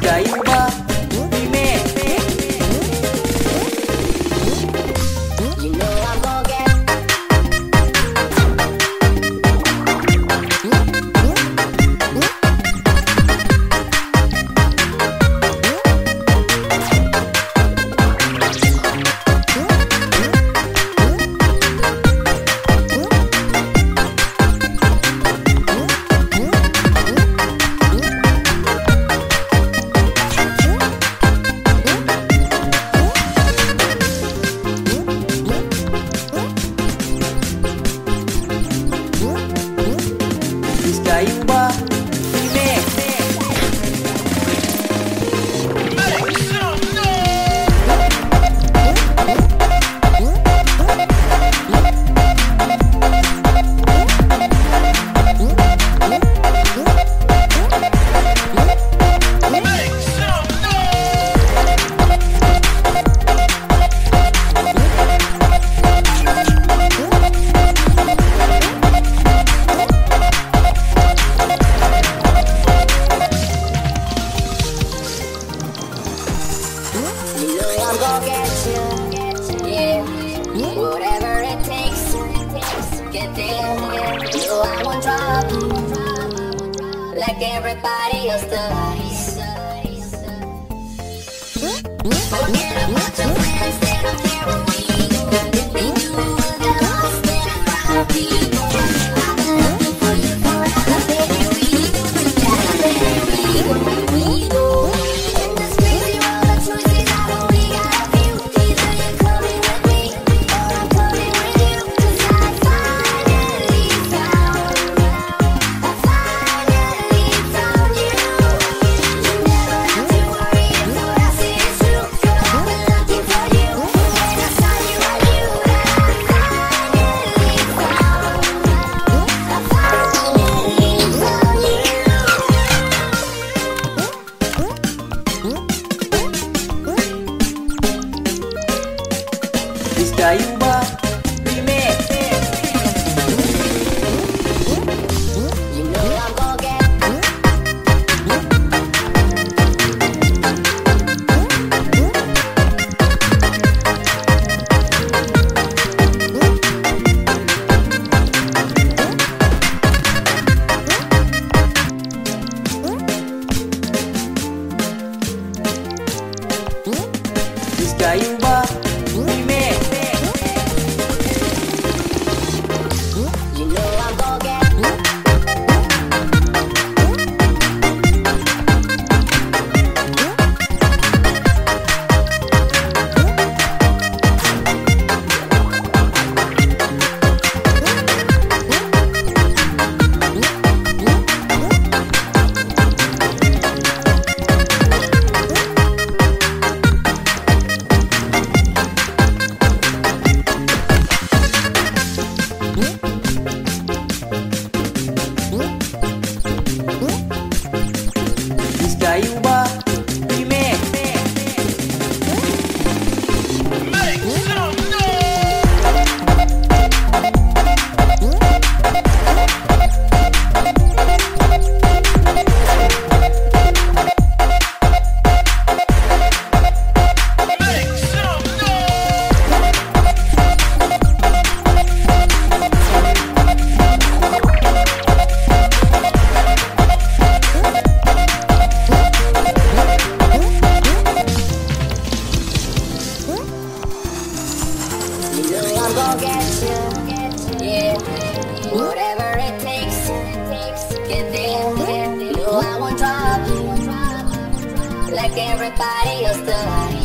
Gaiuba Remix. You know I'm gonna get Gaiuba Remix. You know I'm gonna get you, yeah. Whatever it takes, get there, yeah. You know I won't drop you, like everybody else does. Forget about your plans, they don't care what we do. If they do, they're lost in a crowd of people. I've been looking for you forever, baby, we go together, baby, we go. In this crazy world of choices, I only got a few. Either you're coming with me, or I'm coming with you. 'Cause I finally found you. You never have to worry if what I say is true. 'Cause I've been looking for you. When I saw you, I knew that I finally found you. I finally found you. Gaiuba Remix. You know I'm gonna get Gaiuba Remix. You know I'm gonna get Gaiuba Remix. You know I'm gonna get you, yeah. Whatever it takes, get there, yeah. You know I won't drop you, like everybody else does.